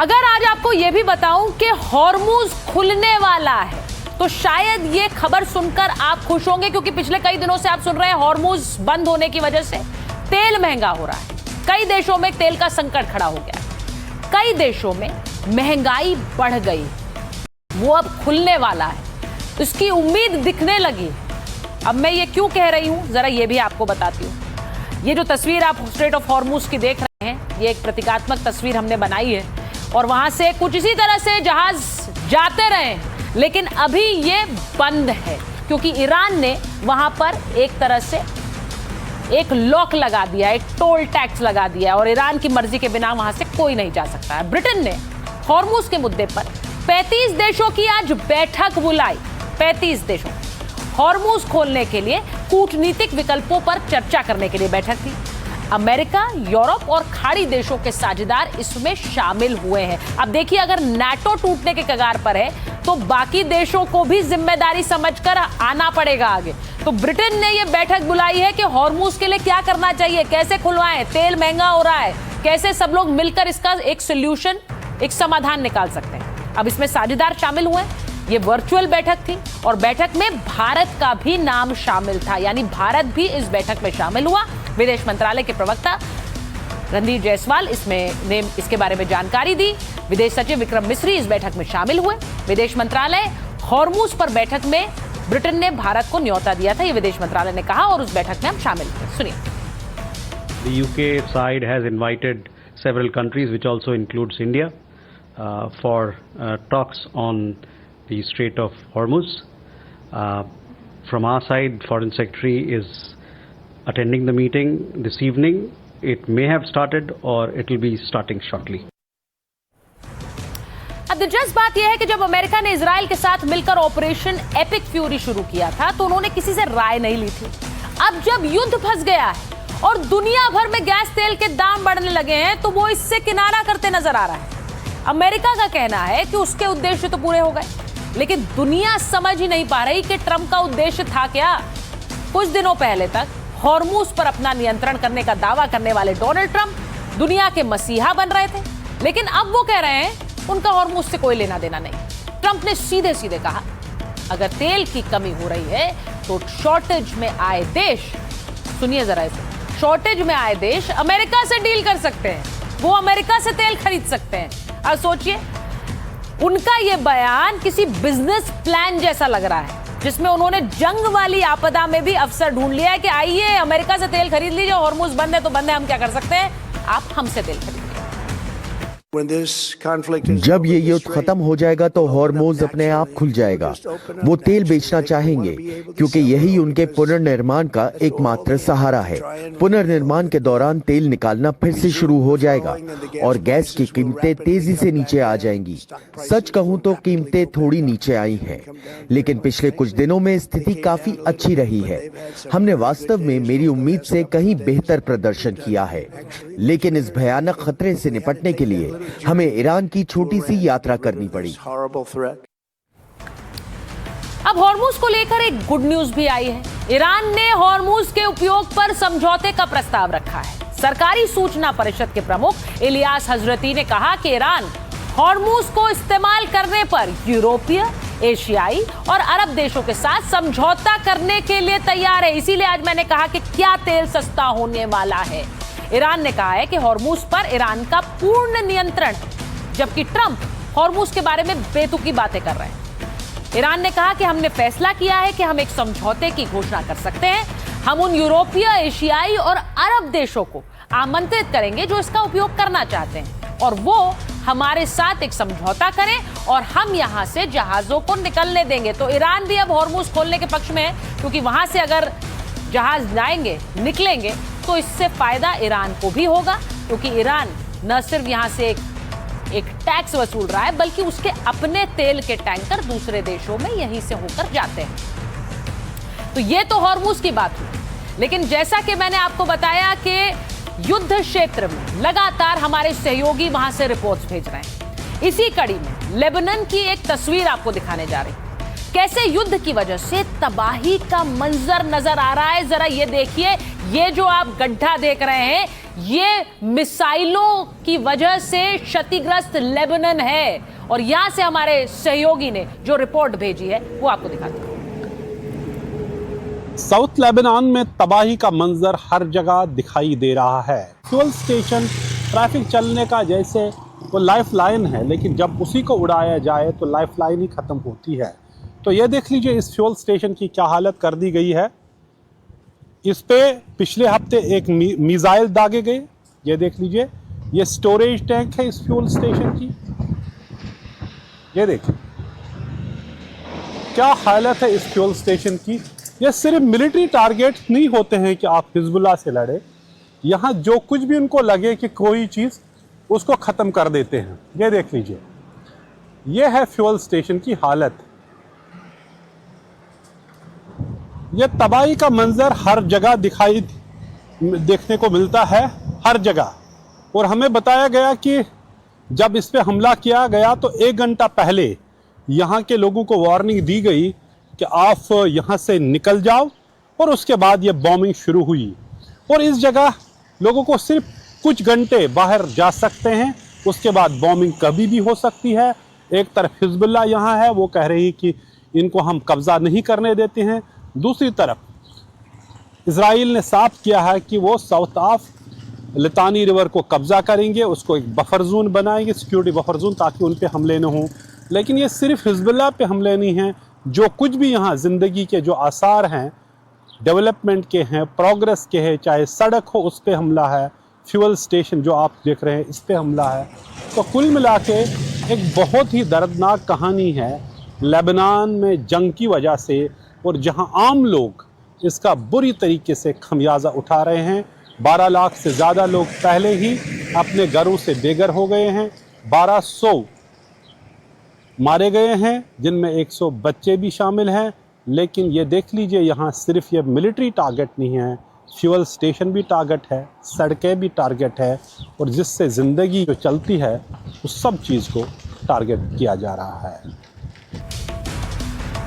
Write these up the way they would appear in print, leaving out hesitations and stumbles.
अगर आज आपको यह भी बताऊं कि हॉर्मुज खुलने वाला है तो शायद ये खबर सुनकर आप खुश होंगे, क्योंकि पिछले कई दिनों से आप सुन रहे हैं हॉर्मुज बंद होने की वजह से तेल महंगा हो रहा है। कई देशों में तेल का संकट खड़ा हो गया, कई देशों में महंगाई बढ़ गई, वो अब खुलने वाला है, उसकी उम्मीद दिखने लगी। अब मैं ये क्यों कह रही हूं, जरा ये भी आपको बताती हूं। ये जो तस्वीर आप स्ट्रेट ऑफ हॉर्मुज की देख रहे हैं, ये एक प्रतीकात्मक तस्वीर हमने बनाई है और वहां से कुछ इसी तरह से जहाज जाते रहे, लेकिन अभी ये बंद है क्योंकि ईरान ने वहां पर एक तरह से एक लॉक लगा दिया, एक टोल टैक्स लगा दिया और ईरान की मर्जी के बिना वहां से कोई नहीं जा सकता है। ब्रिटेन ने हॉर्मुज के मुद्दे पर 35 देशों की आज बैठक बुलाई। 35 देशों हॉर्मुज खोलने के लिए कूटनीतिक विकल्पों पर चर्चा करने के लिए बैठक थी। अमेरिका, यूरोप और खाड़ी देशों के साझेदार इसमें शामिल हुए हैं। अब देखिए, अगर नाटो टूटने के कगार पर है तो बाकी देशों को भी जिम्मेदारी समझकर आना पड़ेगा आगे। तो ब्रिटेन ने यह बैठक बुलाई है कि हॉर्मुज के लिए क्या करना चाहिए, कैसे खुलवाएं, तेल महंगा हो रहा है, कैसे सब लोग मिलकर इसका एक सोल्यूशन, एक समाधान निकाल सकते हैं। अब इसमें साझेदार शामिल हुए। ये वर्चुअल बैठक थी और बैठक में भारत का भी नाम शामिल था, यानी भारत भी इस बैठक में शामिल हुआ। विदेश मंत्रालय के प्रवक्ता रणधीर जायसवाल ने इसके बारे में जानकारी दी। विदेश सचिव विक्रम मिस्री इस बैठक में शामिल हुए। विदेश मंत्रालय हॉर्मुज पर बैठक में ब्रिटेन ने भारत को न्योता दिया था, ये विदेश मंत्रालय ने कहा और उस बैठक में हम शामिल हुए। सुनिए। The UK side has invited several countries, which also includes India, for talks on the Strait of Hormuz. From our side, Foreign Secretary is attending the meeting this evening. It may have started or it will be starting shortly. अब दिलचस्प बात यह है कि जब America ने Israel के साथ मिलकर ऑपरेशन एपिक फ्यूरी शुरू किया था तो उन्होंने किसी से राय नहीं ली थी। अब जब युद्ध फंस गया है और दुनिया भर में गैस तेल के दाम बढ़ने लगे हैं तो वो इससे किनारा करते नजर आ रहा है। अमेरिका का कहना है कि उसके उद्देश्य तो पूरे हो गए, लेकिन दुनिया समझ ही नहीं पा रही कि ट्रंप का उद्देश्य था क्या। कुछ दिनों पहले तक हॉर्मुज पर अपना नियंत्रण करने का दावा करने वाले डोनाल्ड ट्रंप दुनिया के मसीहा बन रहे थे, लेकिन अब वो कह रहे हैं उनका हॉर्मुज से कोई लेना देना नहीं। ट्रंप ने सीधे सीधे कहा, अगर तेल की कमी हो रही है तो शॉर्टेज में आए देश, सुनिए जरा इसे, शॉर्टेज में आए देश अमेरिका से डील कर सकते हैं, वो अमेरिका से तेल खरीद सकते हैं। अब सोचिए, उनका ये बयान किसी बिजनेस प्लान जैसा लग रहा है जिसमें उन्होंने जंग वाली आपदा में भी अवसर ढूंढ लिया है कि आइए अमेरिका से तेल खरीद लीजिए, हॉर्मुज बंद है तो बंद है, हम क्या कर सकते हैं, आप हमसे तेल खरीदिए। जब ये युद्ध खत्म हो जाएगा तो हॉर्मुज अपने आप खुल जाएगा। वो तेल बेचना चाहेंगे क्योंकि यही उनके पुनर्निर्माण का एकमात्र सहारा है। पुनर्निर्माण के दौरान तेल निकालना फिर से शुरू हो जाएगा और गैस की कीमतें तेजी से नीचे आ जाएंगी। सच कहूं तो कीमतें थोड़ी नीचे आई हैं, लेकिन पिछले कुछ दिनों में स्थिति काफी अच्छी रही है। हमने वास्तव में मेरी उम्मीद से कहीं बेहतर प्रदर्शन किया है, लेकिन इस भयानक खतरे से निपटने के लिए हमें ईरान की छोटी सी यात्रा करनी पड़ी। अब हॉर्मुज को लेकर एक गुड न्यूज भी आई है। ईरान ने हॉर्मुज के उपयोग पर समझौते का प्रस्ताव रखा है। सरकारी सूचना परिषद के प्रमुख इलियास हजरती ने कहा कि ईरान हॉर्मुज को इस्तेमाल करने पर यूरोपीय, एशियाई और अरब देशों के साथ समझौता करने के लिए तैयार है। इसीलिए आज मैंने कहा कि क्या तेल सस्ता होने वाला है। ईरान ने कहा है कि हॉर्मुज पर ईरान का पूर्ण नियंत्रण, जबकि ट्रंप हॉर्मुज के बारे में बेतुकी बातें कर रहे हैं। ईरान ने कहा कि हमने फैसला किया है कि हम एक समझौते की घोषणा कर सकते हैं। हम उन यूरोपीय, एशियाई और अरब देशों को आमंत्रित करेंगे जो इसका उपयोग करना चाहते हैं और वो हमारे साथ एक समझौता करें और हम यहां से जहाजों को निकलने देंगे। तो ईरान भी अब हॉर्मुज खोलने के पक्ष में है, क्योंकि वहां से अगर जहाज जाएंगे, निकलेंगे तो इससे फायदा ईरान को भी होगा, क्योंकि ईरान न सिर्फ यहां से एक टैक्स वसूल रहा है, बल्कि उसके अपने तेल के टैंकर दूसरे देशों में यहीं से होकर जाते हैं। तो ये तो हॉर्मुज की बात हुई, लेकिन जैसा कि मैंने आपको बताया कि युद्ध क्षेत्र में लगातार हमारे सहयोगी वहां से रिपोर्ट्स भेज रहे हैं। इसी कड़ी में लेबनान की एक तस्वीर आपको दिखाने जा रही। कैसे युद्ध की वजह से तबाही का मंजर नजर आ रहा है। जरा ये देखिए, ये जो आप गड्ढा देख रहे हैं, ये मिसाइलों की वजह से क्षतिग्रस्त लेबनान है। और यहां से हमारे सहयोगी ने जो रिपोर्ट भेजी है वो आपको दिखाते हैं। साउथ लेबनान में तबाही का मंजर हर जगह दिखाई दे रहा है। फ्यूल स्टेशन ट्रैफिक चलने का जैसे वो लाइफ लाइन है, लेकिन जब उसी को उड़ाया जाए तो लाइफ लाइन ही ख़त्म होती है। तो ये देख लीजिए इस फ्यूल स्टेशन की क्या हालत कर दी गई है। इस पे पिछले हफ्ते एक मिसाइल दागे गए। ये देख लीजिए, ये स्टोरेज टैंक है इस फ्यूल स्टेशन की। ये देखिए क्या हालत है इस फ्यूल स्टेशन की। ये सिर्फ मिलिट्री टारगेट नहीं होते हैं कि आप हिजबुल्लाह से लड़े, यहाँ जो कुछ भी उनको लगे कि कोई चीज़ उसको ख़त्म कर देते हैं। ये देख लीजिए, ये है फ्यूल स्टेशन की हालत। ये तबाही का मंजर हर जगह देखने को मिलता है, हर जगह। और हमें बताया गया कि जब इस पे हमला किया गया तो 1 घंटा पहले यहाँ के लोगों को वार्निंग दी गई कि आप यहाँ से निकल जाओ, और उसके बाद ये बॉम्बिंग शुरू हुई। और इस जगह लोगों को सिर्फ कुछ घंटे बाहर जा सकते हैं, उसके बाद बॉम्बिंग कभी भी हो सकती है। एक तरफ हिजबुल्लाह यहाँ है, वो कह रही कि इनको हम कब्ज़ा नहीं करने देते हैं। दूसरी तरफ इजराइल ने साफ किया है कि वो साउथ ऑफ लितानी रिवर को कब्ज़ा करेंगे, उसको एक बफर जोन बनाएंगे, सिक्योरिटी बफर जोन, ताकि उन पे हमले न हों। लेकिन ये सिर्फ हिजबुल्लाह पे हमले नहीं हैं, जो कुछ भी यहाँ ज़िंदगी के जो आसार हैं, डेवलपमेंट के हैं, प्रोग्रेस के हैं, चाहे सड़क हो उस पर हमला है, फ्यूल स्टेशन जो आप देख रहे हैं इस पे हमला है। तो कुल मिला के एक बहुत ही दर्दनाक कहानी है लेबनान में जंग की वजह से, और जहाँ आम लोग इसका बुरी तरीके से खमियाजा उठा रहे हैं। 12 लाख से ज़्यादा लोग पहले ही अपने घरों से बेघर हो गए हैं, 1200 मारे गए हैं, जिनमें 100 बच्चे भी शामिल हैं। लेकिन ये देख लीजिए, यहाँ सिर्फ ये मिलिट्री टारगेट नहीं है, फ्यूल स्टेशन भी टारगेट है, सड़कें भी टारगेट है, और जिससे ज़िंदगी जो चलती है उस सब चीज़ को टारगेट किया जा रहा है।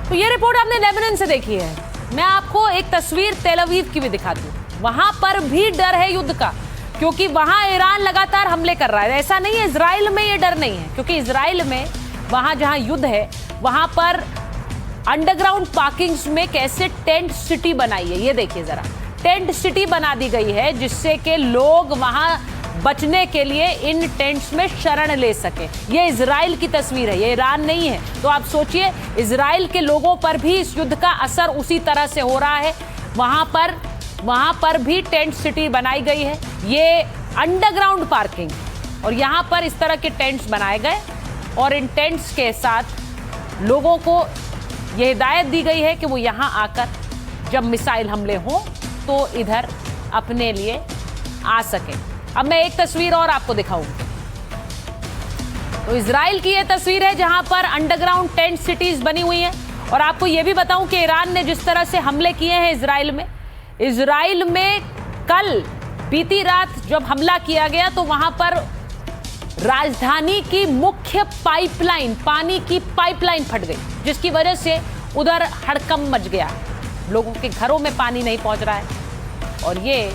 तो ये रिपोर्ट आपने लेबनान से देखी है। मैं आपको एक तस्वीर तेल अवीव की भी दिखाती हूँ। वहां पर भी डर है युद्ध का, क्योंकि वहां ईरान लगातार हमले कर रहा है। ऐसा नहीं है इजराइल में ये डर नहीं है, क्योंकि इजराइल में वहां जहां युद्ध है वहां पर अंडरग्राउंड पार्किंग्स में कैसे टेंट सिटी बनाई है। ये देखिए जरा, टेंट सिटी बना दी गई है, जिससे कि लोग वहां बचने के लिए इन टेंट्स में शरण ले सके। ये इजराइल की तस्वीर है, ये ईरान नहीं है। तो आप सोचिए, इजराइल के लोगों पर भी इस युद्ध का असर उसी तरह से हो रहा है। वहां पर भी टेंट सिटी बनाई गई है, ये अंडरग्राउंड पार्किंग, और यहां पर इस तरह के टेंट्स बनाए गए, और इन टेंट्स के साथ लोगों को यह हिदायत दी गई है कि वो यहां आकर जब मिसाइल हमले हों तो इधर अपने लिए आ सके। अब मैं एक तस्वीर और आपको दिखाऊंगी। तो इजराइल की यह तस्वीर है जहां पर अंडरग्राउंड टेंट सिटीज बनी हुई हैं। और आपको यह भी बताऊं कि ईरान ने जिस तरह से हमले किए हैं इजराइल में कल बीती रात जब हमला किया गया तो वहां पर राजधानी की मुख्य पाइपलाइन, पानी की पाइपलाइन फट गई, जिसकी वजह से उधर हड़कंप मच गया। लोगों के घरों में पानी नहीं पहुंच रहा है, और ये